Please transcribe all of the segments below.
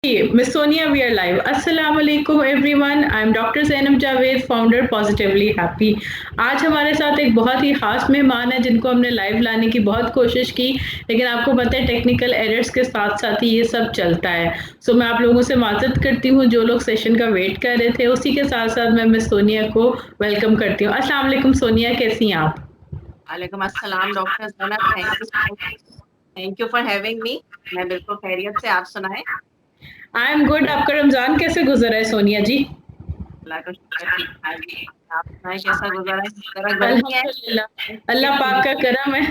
Miss Sonia, we are live. Assalamu alaikum everyone. I'm Dr. Zainab Javed, founder Positively Happy. आज हमारे साथ एक बहुत ही खास मेहमान है जिनको हमने लाइव लाने की बहुत कोशिश की, लेकिन आपको पता है टेक्निकल एरर्स के साथ साथ ही ये सब चलता है। सो मैं आप लोगों से माजरत करती हूँ जो लोग सेशन का वेट कर रहे थे। उसी के साथ साथ मैं मिस सोनिया को वेलकम करती हूँ। अस्सलाम वालेकुम सोनिया, कैसी हैं आप? वालेकुम अस्सलाम doctor Zainab, thank you for having me. मैं बिल्कुल खैरियत से, आप सुनाएं। I am good. आपका रमजान कैसे गुजरा है सोनिया जी? अल्लाह का शुक्र, ठीक ठाक जी। आप सुनाएं कैसा गुजरा है? जरा गर्मी है, अल्हम्दुलिल्लाह, अल्लाह पाक का करम है।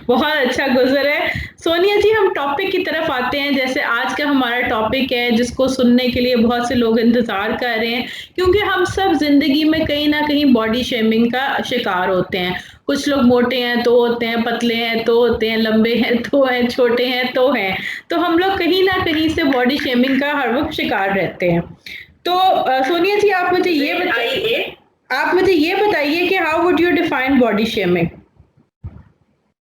बहुत अच्छा गुजर है। सोनिया जी, हम टॉपिक की तरफ आते हैं। जैसे आज का हमारा टॉपिक है जिसको सुनने के लिए बहुत से लोग इंतजार कर रहे हैं, क्योंकि हम सब जिंदगी में कहीं ना कहीं बॉडी शेमिंग का शिकार होते हैं। कुछ लोग मोटे हैं तो होते हैं, पतले हैं तो होते हैं, लंबे हैं तो हैं, छोटे हैं तो हैं। तो हम लोग कहीं ना कहीं से बॉडी शेमिंग का हर वक्त शिकार रहते हैं। तो सोनिया जी, आप मुझे ये बताइए कि how would you define body shaming?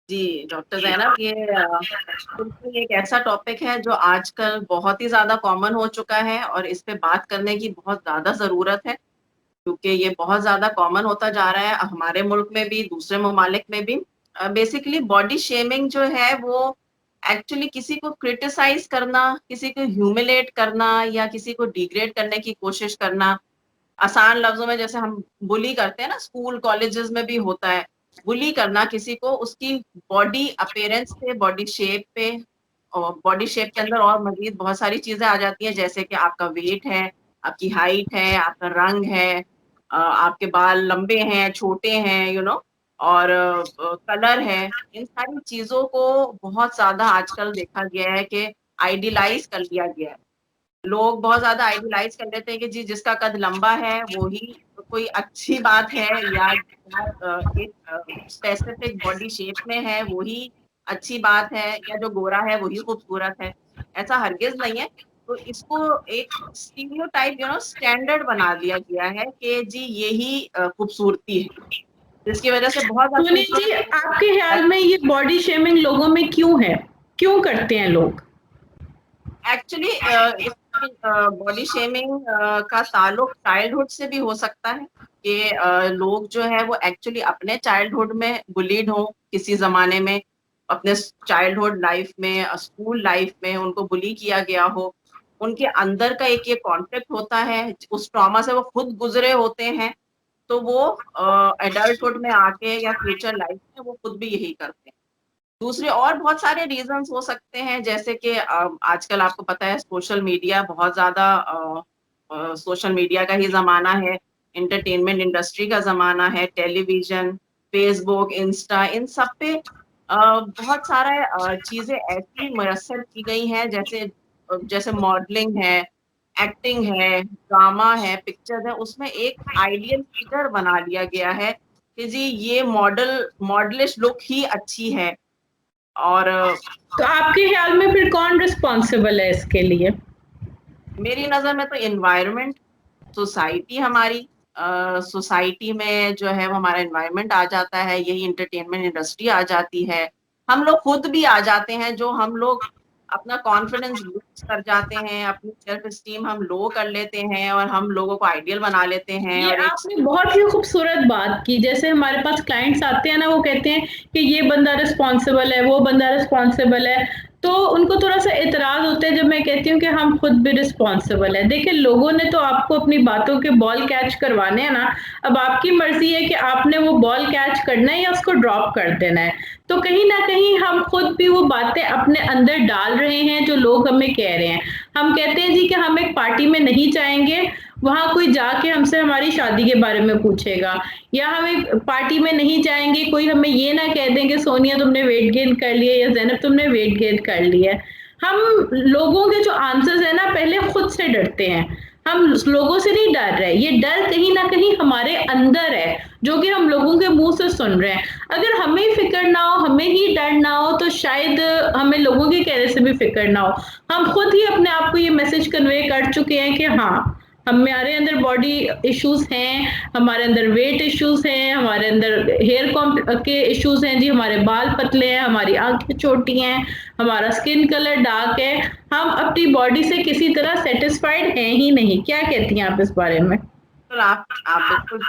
जी डॉक्टर ज़ैनब, ये बिल्कुल एक ऐसा टॉपिक है जो आजकल बहुत ही ज़्यादा कॉमन हो चुका है और इस पे बात करने की बहुत ज़्यादा ज़रूरत है, क्योंकि ये बहुत ज़्यादा कॉमन होता जा रहा है हमारे मुल्क में भी, दूसरे ममालिक में भी। बेसिकली बॉडी शेमिंग जो है वो एक्चुअली किसी को क्रिटिसाइज़ करना, किसी को ह्यूमिलेट करना या किसी को डिग्रेड करने की कोशिश करना। आसान लफ्ज़ों में जैसे हम बुली करते हैं ना, स्कूल कॉलेजेस में भी होता है। बुली करना किसी को उसकी बॉडी अपीयरेंस पे, बॉडी शेप पे, और बॉडी शेप के अंदर और मज़ीद बहुत सारी चीज़ें आ जाती हैं, जैसे कि आपका वेट है, आपकी हाइट है, आपका रंग है, आपके बाल लंबे हैं, छोटे हैं, और कलर है। इन सारी चीज़ों को बहुत ज़्यादा आजकल देखा गया है कि आइडियलाइज़ कर लिया गया है। लोग बहुत ज़्यादा आइडियलाइज़ कर लेते हैं कि जी जिसका कद लंबा है वो ही कोई अच्छी बात है, या एक स्पेसिफिक बॉडी शेप में है वो ही अच्छी बात है, या जो गोरा है वही खूबसूरत है। ऐसा हरगिज़ नहीं है। तो इसको एक स्टीरियोटाइप स्टैंडर्ड बना दिया गया है कि जी यही खूबसूरती है, जिसकी वज़ह से बहुत ज़्यादा सोनिया जी, आपके ख्याल में ये बॉडी शेमिंग लोगों में क्यों है? क्यों करते हैं लोग? एक्चुअली बॉडी शेमिंग का ताल्लुक चाइल्डहुड से भी हो सकता है कि लोग जो है वो एक्चुअली अपने चाइल्डहुड में बुलीड हो किसी ज़माने में, अपने चाइल्डहुड लाइफ में, स्कूल लाइफ में उनको बुली किया गया हो। उनके अंदर का एक ये कॉन्फ्लिक्ट होता है, उस ट्रॉमा से वो खुद गुज़रे होते हैं, तो वो एडल्टहुड में आके या फ्यूचर लाइफ में वो खुद भी यही करते हैं। दूसरे और बहुत सारे रीज़न्स हो सकते हैं, जैसे कि आजकल आपको पता है सोशल मीडिया बहुत ज़्यादा सोशल मीडिया का ही ज़माना है, एंटरटेनमेंट इंडस्ट्री का ज़माना है, टेलीविज़न, फ़ेसबुक, इंस्टा, इन सब पे बहुत सारा चीज़ें ऐसी मुयस्सर की गई हैं, जैसे मॉडलिंग है, एक्टिंग है, ड्रामा है, पिक्चर्स है, उसमें एक आइडियल फिगर बना लिया गया है कि जी ये मॉडलिश लुक ही अच्छी है। और तो आपके ख्याल में फिर कौन रिस्पॉन्सिबल है इसके लिए? मेरी नज़र में तो एनवायरनमेंट, सोसाइटी हमारी, सोसाइटी में जो है वो हमारा एनवायरनमेंट आ जाता है, यही एंटरटेनमेंट इंडस्ट्री आ जाती है। हम लोग खुद भी आ जाते हैं, जो हम लोग अपना कॉन्फिडेंस लूज़ कर जाते हैं, अपनी सेल्फ एस्टीम हम लो कर लेते हैं और हम लोगों को आइडियल बना लेते हैं ये और एक आपने बहुत ही खूबसूरत बात की। जैसे हमारे पास क्लाइंट्स आते हैं ना, वो कहते हैं कि ये बंदा रिस्पॉन्सिबल है, वो बंदा रिस्पॉन्सिबल है। तो उनको थोड़ा-सा एतराज़ होता है जब मैं कहती हूँ कि हम खुद भी रिस्पॉन्सिबल हैं। देखिए, लोगों ने तो आपको अपनी बातों के बॉल कैच करवाने हैं ना, अब आपकी मर्ज़ी है कि आपने वो बॉल कैच करना है या उसको ड्रॉप कर देना है। तो कहीं न कहीं हम खुद भी वो बातें अपने अंदर डाल रहे हैं जो लोग हमें कह रहे हैं। हम कहते हैं जी कि हम एक पार्टी में नहीं जाएँगे, वहाँ कोई जाके हमसे हमारी शादी के बारे में पूछेगा, या हम एक पार्टी में नहीं जाएँगे, कोई हमें ये ना कह दें कि सोनिया तुमने वेट गेन कर लिया या ज़ैनब तुमने वेट गेन कर लिया है। हम लोगों के जो आंसर्स हैं ना, पहले खुद से डरते हैं। हम लोगों से नहीं डर रहे, ये डर कहीं न कहीं हमारे अंदर है, जो कि हम लोगों के मुँह से सुन रहे हैं। अगर हमें फ़िक्र ना हो, हमें ही डर ना हो, तो शायद हमें लोगों के कहने से भी फ़िक्र ना हो। हम खुद ही अपने आप को ये मैसेज कन्वे कर चुके हैं कि हाँ, हमारे अंदर बॉडी इश्यूज हैं, हमारे अंदर वेट इश्यूज हैं, हमारे अंदर हेयर के इश्यूज हैं जी, हमारे बाल पतले हैं, हमारी आंखें छोटी हैं, हमारा स्किन कलर डार्क है, हम अपनी बॉडी से किसी तरह सेटिस्फाइड हैं ही नहीं। क्या कहती हैं आप इस बारे में? बिल्कुल, आप बिल्कुल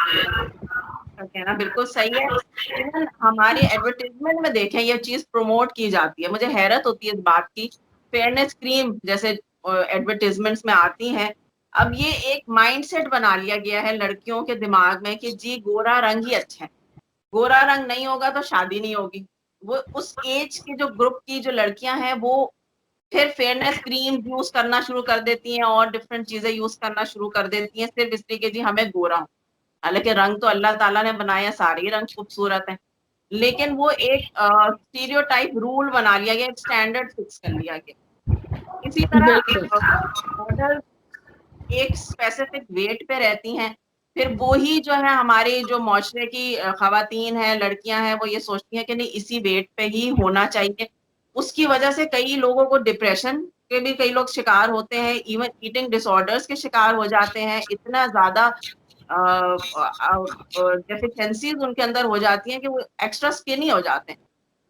आपका कहना बिल्कुल सही है। इवन हमारी एडवर्टाइज़मेंट में देखें ये चीज़ प्रमोट की जाती है। मुझे हैरत होती है इस बात की, फेयरनेस क्रीम जैसे एडवर्टाइज़मेंट्स में आती हैं। अब ये एक माइंडसेट बना लिया गया है लड़कियों के दिमाग में कि जी गोरा रंग ही अच्छा है। गोरा रंग नहीं होगा तो शादी नहीं होगी। वो उस एज के जो ग्रुप की जो लड़कियाँ हैं वो फिर फेयरनेस क्रीम यूज़ करना शुरू कर देती हैं और डिफरेंट चीज़ें यूज़ करना शुरू कर देती हैं सिर्फ़ इसलिए कि जी हमें गोरा होना है। हालाँकि रंग तो अल्लाह ताला ने बनाया, सारे ही रंग खूबसूरत हैं। लेकिन वो एक स्टीरियोटाइप रूल बना लिया गया, एक स्टैंडर्ड फिक्स कर लिया गया। इसी तरह बिल्कुल। मॉडल एक स्पेसिफिक वेट पे रहती हैं, फिर वो ही जो है हमारी जो माशरे की ख़वातीन हैं, लड़कियाँ हैं, वो ये सोचती हैं कि नहीं इसी वेट पे ही होना चाहिए। उसकी वजह से कई लोगों को डिप्रेशन के भी कई लोग शिकार होते हैं, इवन ईटिंग डिसऑर्डर्स के शिकार हो जाते हैं। इतना ज़्यादा डेफिशिएंसीज़ उनके अंदर हो जाती हैं कि वो एक्स्ट्रा स्किनी हो जाते हैं।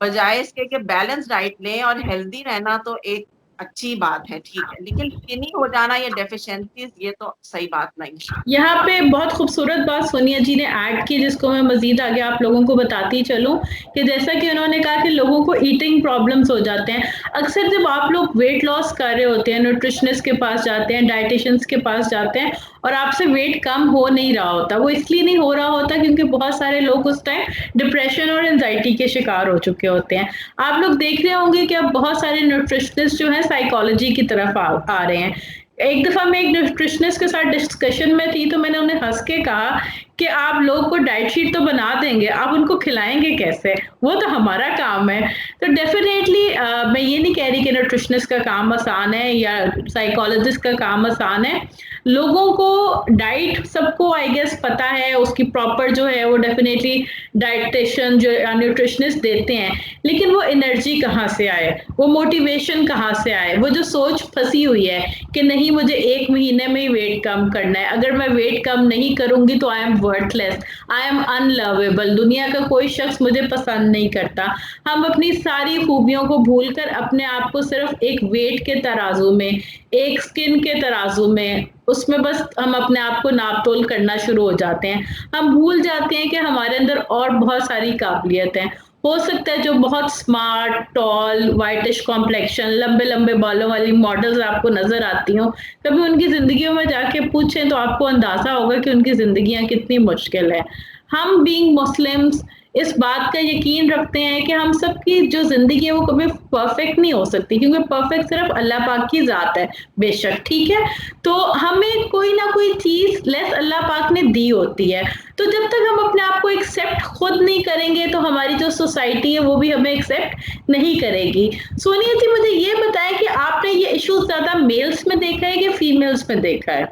बजाए इसके कि बैलेंस डाइट लें और हेल्दी रहना तो एक अच्छी बात है, ठीक है। लेकिन स्किनी हो जाना या डेफिशिएंसीज़ ये तो सही बात नहीं है। यहाँ पे बहुत खूबसूरत बात सोनिया जी ने ऐड की, जिसको मैं मज़ीद आगे आप लोगों को बताती चलूँ, कि जैसा कि उन्होंने कहा कि लोगों को ईटिंग प्रॉब्लम्स हो जाते हैं। अक्सर जब आप लोग वेट लॉस कर रहे होते हैं, न्यूट्रिशनिस्ट के पास जाते हैं, डायटीशियंस के पास जाते हैं और आपसे वेट कम हो नहीं रहा होता। वो इसलिए नहीं हो रहा होता क्योंकि बहुत सारे लोग उस टाइम डिप्रेशन और एंग्ज़ायटी के शिकार हो चुके होते हैं। आप लोग देख रहे होंगे कि अब बहुत सारे न्यूट्रिशनिस्ट जो हैं साइकोलॉजी की तरफ आ रहे हैं। एक दफ़ा मैं एक न्यूट्रिशनिस्ट के साथ डिस्कशन में थी, तो मैंने उन्हें हँस के कहा कि आप लोग को डाइट शीट तो बना देंगे, आप उनको खिलाएँगे कैसे? वो तो हमारा काम है। तो डेफ़िनेटली मैं ये नहीं कह रही कि न्यूट्रिशनिस्ट का काम आसान है या साइकोलॉजिस्ट का काम आसान है। लोगों को डाइट सबको आई गेस पता है, उसकी प्रॉपर जो है वो डेफ़िनेटली डायटीशियन जो या न्यूट्रिशनिस्ट देते हैं। लेकिन वो एनर्जी कहाँ से आए? वो मोटिवेशन कहाँ से आए? वो जो सोच फँसी हुई है कि नहीं मुझे 1 महीने में ही वेट कम करना है, अगर मैं वेट कम नहीं करूँगी तो I am worthless, I am unlovable, दुनिया का कोई शख्स मुझे पसंद नहीं करता। हम अपनी सारी खूबियों को भूलकर अपने आप को सिर्फ़ एक वेट के तराजू में, एक स्किन के तराजू में, उसमें बस हम अपने आप को नाप-तोल करना शुरू हो जाते हैं। हम भूल जाते हैं कि हमारे अंदर और बहुत सारी काबिलियत हैं। हो सकता है जो बहुत स्मार्ट, टॉल, व्हाइटिश कॉम्प्लेक्शन, लंबे-लंबे बालों वाली मॉडल्स आपको नज़र आती हों, कभी उनकी ज़िंदगियों में जाके पूछें तो आपको अंदाज़ा होगा कि उनकी ज़िंदगियाँ कितनी मुश्किल है। हम बीइंग मुस्लिम्स इस बात का यकीन रखते हैं कि हम सबकी जो ज़िंदगी है वो कभी परफेक्ट नहीं हो सकती, क्योंकि परफेक्ट सिर्फ़ अल्लाह पाक की ज़ात है, बेशक, ठीक है? तो हमें कोई ना कोई चीज़ लेस अल्लाह पाक ने दी होती है। तो जब तक हम अपने आप को एक्सेप्ट खुद नहीं करेंगे तो हमारी जो सोसाइटी है वो भी हमें एक्सेप्ट नहीं करेगी। सोनिया जी मुझे ये बताएं कि आपने ये इश्यूज ज्यादा मेल्स में देखा है कि फीमेल्स में देखा है?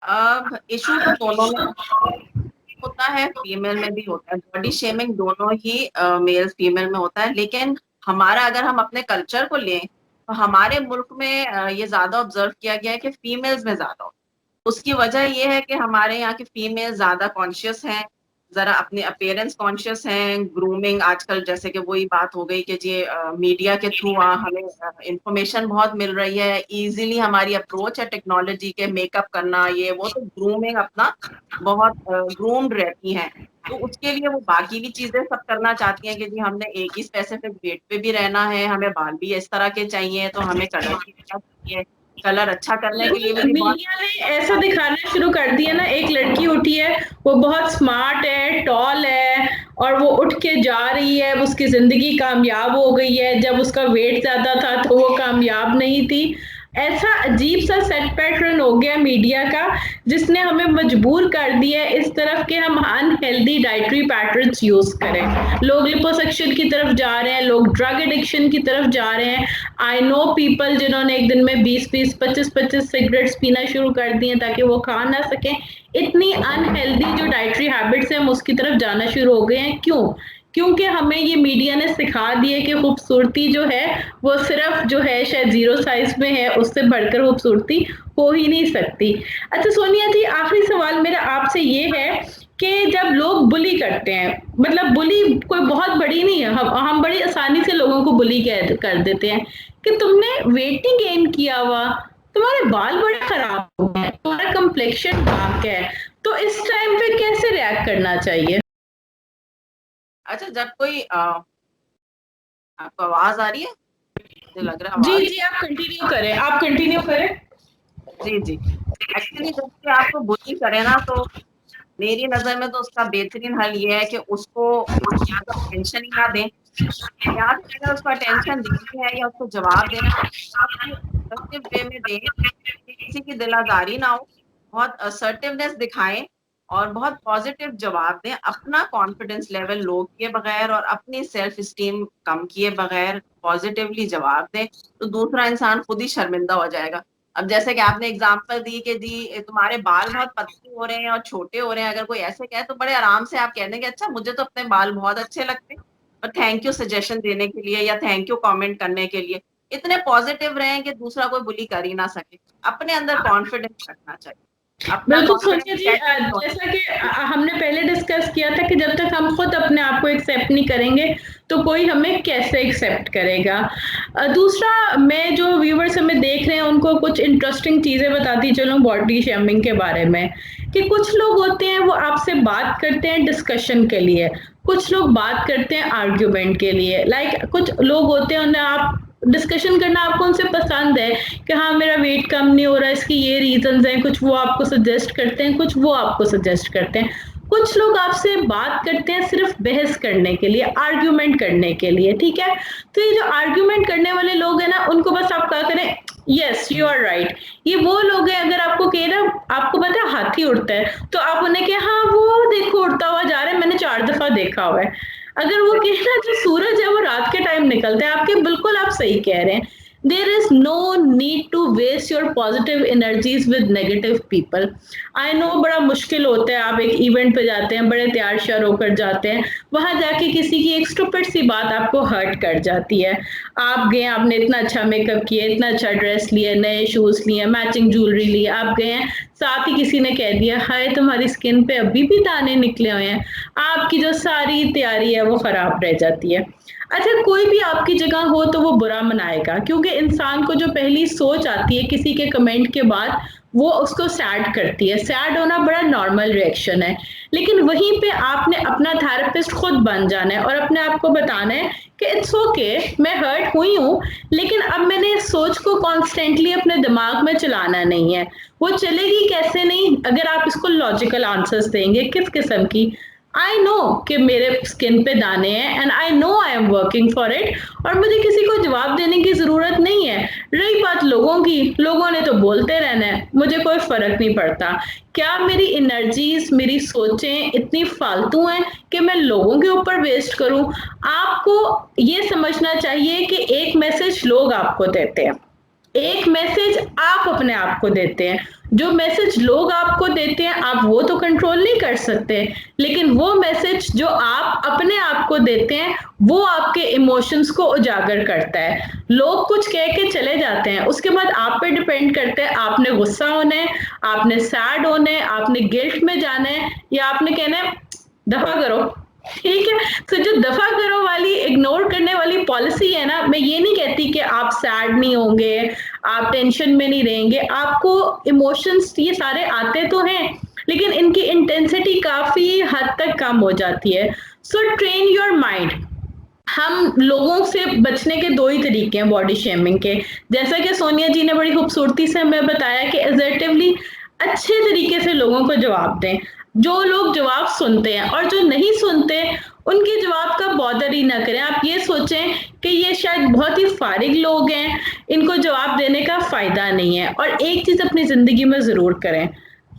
अब इश्यू तो दोनों में होता है, फीमेल में भी होता है। बॉडी शेमिंग दोनों ही मेल फीमेल में होता है। लेकिन हमारा अगर हम अपने कल्चर को लें, तो हमारे मुल्क में ये ज़्यादा ऑब्ज़र्व किया गया है कि फीमेल्स में ज़्यादा होता है। उसकी वजह ये है कि हमारे यहाँ की फीमेल ज़्यादा कॉन्शियस हैं, ज़रा अपने अपीयरेंस कॉन्शियस हैं, ग्रूमिंग आजकल जैसे कि वही बात हो गई कि जी मीडिया के थ्रू हमें इन्फॉर्मेशन बहुत मिल रही है, ईज़िली हमारी अप्रोच है टेक्नोलॉजी के मेकअप करना ये वो, तो ग्रूमिंग अपना बहुत ग्रूम्ड रहती हैं। तो उसके लिए वो बाकी भी चीज़ें सब करना चाहती हैं कि जी हमने एक ही स्पेसिफिक वेट पे भी रहना है, हमें बाल भी इस तरह के चाहिए, तो हमें कलर भी अच्छा चाहिए। कलर अच्छा करने के लिए भी लेकिन जी बहुत मीडिया ने ऐसा दिखाना शुरू कर दिया ना, एक लड़की उठी है, वो बहुत स्मार्ट है, टॉल है और वो उठ के जा रही है, उसकी जिंदगी कामयाब हो गई है, जब उसका वेट ज्यादा था तो वो कामयाब नहीं थी। ऐसा अजीब सा सेट पैटर्न हो गया मीडिया का, जिसने हमें मजबूर कर दिया है इस तरफ कि हम अनहेल्दी डाइटरी पैटर्न्स यूज करें। लोग लिपोसक्शन की तरफ जा रहे हैं, लोग ड्रग एडिक्शन की तरफ जा रहे हैं। आई नो पीपल जिन्होंने एक दिन में 20-20, 25-25 सिगरेट्स पीना शुरू कर दिए ताकि वो खा ना सकें। इतनी अनहेल्दी जो डाइटरी हैबिट्स हैं हम उसकी तरफ जाना शुरू हो गए हैं। क्यों? क्योंकि हमें ये मीडिया ने सिखा दिया कि खूबसूरती जो है वो सिर्फ जो है शायद 0 साइज में है, उससे बढ़कर खूबसूरती हो ही नहीं सकती। अच्छा सोनिया जी, आखिरी सवाल मेरा आपसे ये है कि जब लोग बुली करते हैं, मतलब बुली कोई बहुत बड़ी नहीं है, हम बड़ी आसानी से लोगों को बुली कर देते हैं कि तुमने वेट नहीं गेन किया हुआ, तुम्हारे बाल बड़े खराब हो गए, तुम्हारा कंप्लेक्शन डार्क है, तो इस टाइम पे कैसे रिएक्ट करना चाहिए? अच्छा, जब कोई आपको आवाज आ रही है? मुझे लग रहा है जी आवाज। जी, आप कंटिन्यू करें, आप कंटिन्यू करें। जी जी। एक्चुअली जब कोई आपको बुली करे ना, तो मेरी नजर में तो उसका बेहतरीन हल ये है कि उसको या तो अटेंशन ही ना दें, या फिर अगर उसको अटेंशन देनी है या उसको जवाब देना है, आप पॉजिटिव वे में दें कि किसी की दिल आजारी ना हो, बहुत असर्टिवनेस दिखाएं और बहुत पॉजिटिव जवाब दें, अपना कॉन्फिडेंस लेवल लो किए बगैर और अपनी सेल्फ स्टीम कम किए बगैर पॉजिटिवली जवाब दें, तो दूसरा इंसान खुद ही शर्मिंदा हो जाएगा। अब जैसे कि आपने एग्जांपल दी कि जी तुम्हारे बाल बहुत पतले हो रहे हैं और छोटे हो रहे हैं, अगर कोई ऐसे कहे तो बड़े आराम से आप कह देंगे अच्छा मुझे तो अपने बाल बहुत अच्छे लगते हैं, और थैंक यू सजेशन देने के लिए या थैंक यू कमेंट करने के लिए। इतने पॉजिटिव रहें कि दूसरा कोई बुली कर ही ना सके। अपने अंदर कॉन्फिडेंस रखना चाहिए, अपना बिल्कुल सोनिया कॉन्फिडेंस जी, कैसे build होना जैसा कि हमने पहले डिस्कस किया था कि जब तक हम खुद अपने आप को एक्सेप्ट नहीं करेंगे तो कोई हमें कैसे एक्सेप्ट करेगा। दूसरा, मैं जो व्यूवर्स हमें देख रहे हैं उनको कुछ इंटरेस्टिंग चीज़ें बताती चलूँ बॉडी शेमिंग के बारे में, कि कुछ लोग होते हैं वो आपसे बात करते हैं डिस्कशन के लिए, कुछ लोग बात करते हैं आर्ग्यूमेंट के लिए, लाइक कुछ लोग होते हैं उन्हें आप डिस्कशन करना आपको उनसे पसंद है कि हाँ मेरा वेट कम नहीं हो रहा, इसकी ये रीजंस हैं, कुछ वो आपको सजेस्ट करते हैं, कुछ वो आपको सजेस्ट करते हैं। कुछ लोग आपसे बात करते हैं सिर्फ बहस करने के लिए, आर्ग्यूमेंट करने के लिए, ठीक है। तो ये जो आर्ग्यूमेंट करने वाले लोग हैं ना, उनको बस आप क्या करें, यस यू आर राइट, ये वो लोग हैं, अगर आपको कहे ना आपको पता है हाथी उड़ता है तो आप उन्हें कहे हाँ वो देखो उड़ता हुआ जा रहा है, मैंने 4 दफा देखा हुआ है। अगर वो कहे ना जो सूरज है वो रात के टाइम निकलता है, आपके बिल्कुल आप सही कह रहे हैं। There is no need to waste your positive energies with negative people. I know बड़ा मुश्किल होता है, आप एक इवेंट पे जाते हैं, बड़े तैयार श्यार होकर जाते हैं, वहां जाके किसी की एक स्टूपिड सी बात आपको हर्ट कर जाती है। आप गए, आपने इतना अच्छा मेकअप किया, इतना अच्छा ड्रेस लिया, नए शूज लिए, मैचिंग ज्वेलरी ली, आप गए हैं, साथ ही किसी ने कह दिया हाय तुम्हारी स्किन पे अभी भी दाने निकले हुए हैं, आपकी जो सारी तैयारी है वो खराब रह जाती है। अच्छा, कोई भी आपकी जगह हो तो वो बुरा मनाएगा, क्योंकि इंसान को जो पहली सोच आती है किसी के कमेंट के बाद वो उसको सैड करती है, सैड होना बड़ा नॉर्मल रिएक्शन है। लेकिन वहीं पे आपने अपना थेरेपिस्ट खुद बन जाना है और अपने आप को बताना है कि इट्स ओके, मैं हर्ट हुई हूँ, लेकिन अब मैंने इस सोच को कॉन्स्टेंटली अपने दिमाग में चलाना नहीं है। वो चलेगी कैसे नहीं, अगर आप इसको लॉजिकल आंसर्स देंगे किस किस्म की, आई नो कि मेरे स्किन पे दाने हैं and I know I am working for it, और मुझे किसी को जवाब देने की जरूरत नहीं है। रही बात लोगों की, लोगों ने तो बोलते रहना है, मुझे कोई फर्क नहीं पड़ता। क्या मेरी एनर्जीज, मेरी सोचें इतनी फालतू हैं कि मैं लोगों के ऊपर वेस्ट करूं? आपको ये समझना चाहिए कि एक मैसेज लोग आपको देते हैं, एक मैसेज आप अपने आप को देते हैं। जो मैसेज लोग आपको देते हैं आप वो तो कंट्रोल नहीं कर सकते, लेकिन वो मैसेज जो आप अपने आप को देते हैं वो आपके इमोशंस को उजागर करता है। लोग कुछ कह के चले जाते हैं, उसके बाद आप पे डिपेंड करता है आपने गुस्सा होना है, आपने सैड होना है, आपने गिल्ट में जाना है, या आपने कहना है दफा करो। ठीक है, तो जो दफा करो वाली, इग्नोर करने वाली पॉलिसी है ना, मैं ये नहीं कहती कि आप सैड नहीं होंगे, आप टेंशन में नहीं रहेंगे, आपको इमोशंस ये सारे आते तो हैं, लेकिन इनकी इंटेंसिटी काफी हद तक कम हो जाती है। So train your mind. हम लोगों से बचने के 2 ही तरीके हैं बॉडी शेमिंग के, जैसा कि सोनिया जी ने बड़ी खूबसूरती से हमें बताया कि असर्टिवली अच्छे तरीके से लोगों को जवाब दें, जो लोग जवाब सुनते हैं, और जो नहीं सुनते उनके जवाब का बॉदर ही ना करें। आप ये सोचें कि ये शायद बहुत ही फारिग लोग हैं, इनको जवाब देने का फायदा नहीं है। और एक चीज अपनी जिंदगी में जरूर करें,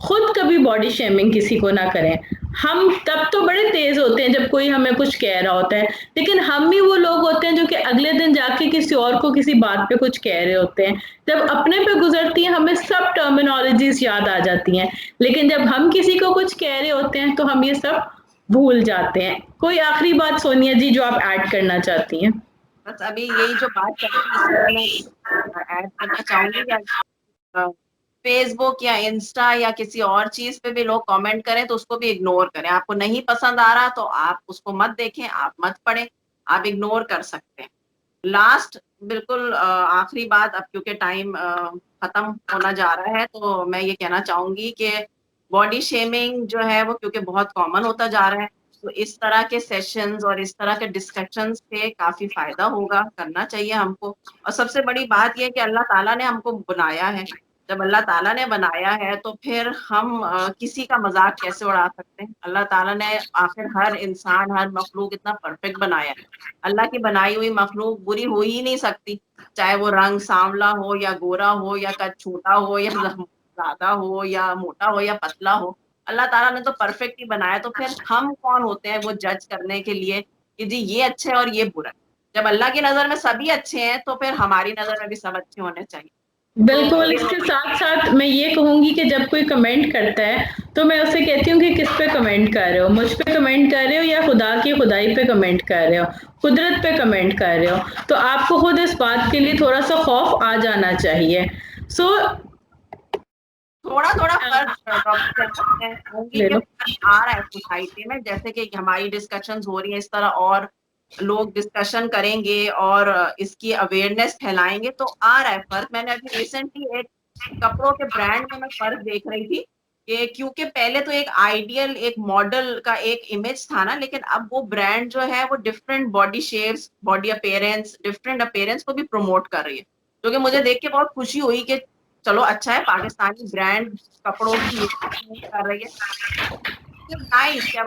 खुद कभी बॉडी शेमिंग किसी को ना करें। हम तब तो बड़े तेज होते हैं जब कोई हमें कुछ कह रहा होता है, लेकिन हम ही वो लोग होते हैं जो कि अगले दिन जाके किसी और को किसी बात पे कुछ कह रहे होते हैं। जब अपने पे गुजरती है हमें सब टर्मिनोलॉजीज याद आ जाती हैं, लेकिन जब हम किसी को कुछ कह रहे होते हैं तो हम ये सब भूल जाते हैं। कोई आखिरी बात सोनिया जी जो आप ऐड करना चाहती हैं? बस अभी यही जो बात चल रही है मैं ऐड करना चाहूंगी या फेसबुक या इंस्टा या किसी और चीज पे भी लोग कमेंट करें तो उसको भी इग्नोर करें। आपको नहीं पसंद आ रहा तो आप उसको मत देखें, आप मत पढ़ें, आप इग्नोर कर सकते हैं। लास्ट बिल्कुल आखिरी बात, अब क्योंकि टाइम खत्म होना जा रहा है तो मैं ये कहना चाहूंगी कि बॉडी शेमिंग जो है वो क्योंकि बहुत कॉमन होता जा रहा है, तो इस तरह के सेशंस और इस तरह के डिस्कशंस से काफी फायदा होगा, करना चाहिए हमको। और सबसे बड़ी बात यह है कि अल्लाह ताला ने हमको बनाया है। जब अल्लाह ताला ने बनाया है तो फिर हम किसी का मजाक कैसे उड़ा सकते हैं? अल्लाह ताला ने आखिर हर इंसान, हर मखलूक इतना परफेक्ट बनाया है। अल्लाह की बनाई हुई मखलूक बुरी हो ही नहीं सकती, चाहे वो रंग सांवला हो या गोरा हो या कद छोटा हो या ज्यादा हो या मोटा हो या पतला हो। अल्लाह ताला ने तो परफेक्ट ही बनाया, तो फिर हम कौन होते हैं वो जज करने के लिए कि जी ये अच्छा है और ये बुरा है? जब अल्लाह की नजर में सभी अच्छे हैं तो फिर हमारी नजर में भी सब अच्छे होने चाहिए। बिल्कुल, इसके साथ-साथ मैं ये कहूँगी कि जब कोई कमेंट करता है, तो मैं उससे कहती हूँ कि किस पे कमेंट कर रहे हो? मुझ पे कमेंट कर रहे हो या खुदा की खुदाई पे कमेंट कर रहे हो? कुदरत पे कमेंट कर रहे हो? तो आपको खुद इस बात के लिए थोड़ा-सा खौफ आ जाना चाहिए। सो थोड़ा-थोड़ा फर्क मैं कहूँगी कि ले लो। फर्क आ रहा है सोसाइटी में, जैसे कि हमारी डिस्कशंस हो रही है इस तरह और लोग डिस्कशन करेंगे और इसकी अवेयरनेस फैलाएँगे तो आ रहा है फ़र्क। मैंने अभी रिसेंटली एक कपड़ों के ब्रांड में मैं फ़र्क देख रही थी कि क्योंकि पहले तो एक आइडियल एक मॉडल का एक इमेज था ना, लेकिन अब वो ब्रांड जो है वो different body shapes, body appearance, different appearance को भी प्रमोट कर रही है। जो कि मुझे देख के बहुत खुशी हुई कि चलो अच्छा है पाकिस्तानी ब्रांड कपड़ों की कर रही है। नाइस क्या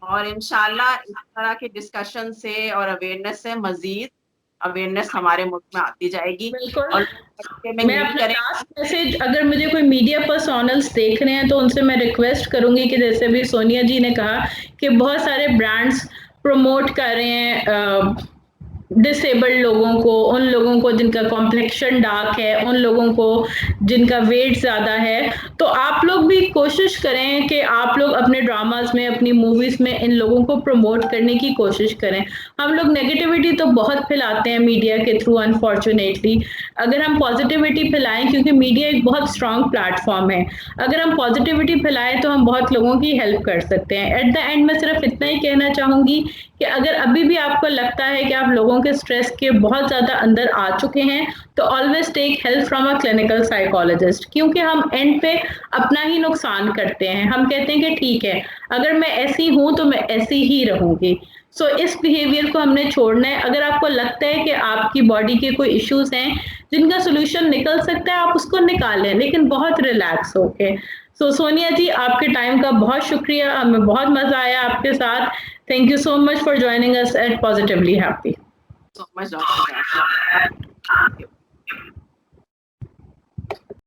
और इंशाल्लाह इस तरह के डिस्कशन से और अवेयरनेस से मज़ीद अवेयरनेस हमारे मुल्क में आती जाएगी बिल्कुल। और लोग में मैं नहीं अपना करेंगे। लास्ट मैसेज अगर मुझे कोई मीडिया पर्सनल्स देख रहे हैं तो उनसे मैं रिक्वेस्ट करूँगी कि जैसे भी सोनिया जी ने कहा कि बहुत सारे ब्रांड्स प्रमोट कर रहे हैं डिसेबल्ड लोगों को, उन लोगों को जिनका कॉम्प्लेक्शन डार्क है, उन लोगों को जिनका वेट ज़्यादा है, तो आप लोग भी कोशिश करें कि आप लोग अपने ड्रामाज़ में, अपनी मूवीज़ में इन लोगों को प्रमोट करने की कोशिश करें। हम लोग नेगेटिविटी तो बहुत फैलाते हैं मीडिया के थ्रू अनफॉर्च्यूनेटली। अगर हम पॉजिटिविटी फैलाएँ क्योंकि मीडिया एक बहुत स्ट्रॉन्ग प्लेटफ़ॉर्म है। अगर हम पॉजिटिविटी फैलाएँ तो हम बहुत लोगों की हेल्प कर सकते हैं। एट द एंड मैं सिर्फ इतना ही कहना चाहूँगी कि अगर अभी भी आपको लगता है कि आप लोगों के स्ट्रेस के बहुत ज़्यादा अंदर आ चुके हैं, तो always take help from a clinical psychologist क्योंकि हम एंड पे अपना ही नुकसान करते हैं। हम कहते हैं कि ठीक है, अगर मैं ऐसी हूँ तो मैं ऐसी ही रहूँगी। सो इस बिहेवियर को हमने छोड़ना है। अगर आपको लगता है कि आपकी बॉडी के कोई इश्यूज़ हैं, जिनका सॉल्यूशन निकल सकता है, आप उसको निकालें, लेकिन बहुत रिलैक्स होके। सो सोनिया जी, आपके टाइम का बहुत शुक्रिया, हमें बहुत मज़ा आया आपके साथ। Thank you so much for joining us at Positively Happy. So much, Dr. Jafar. Thank you.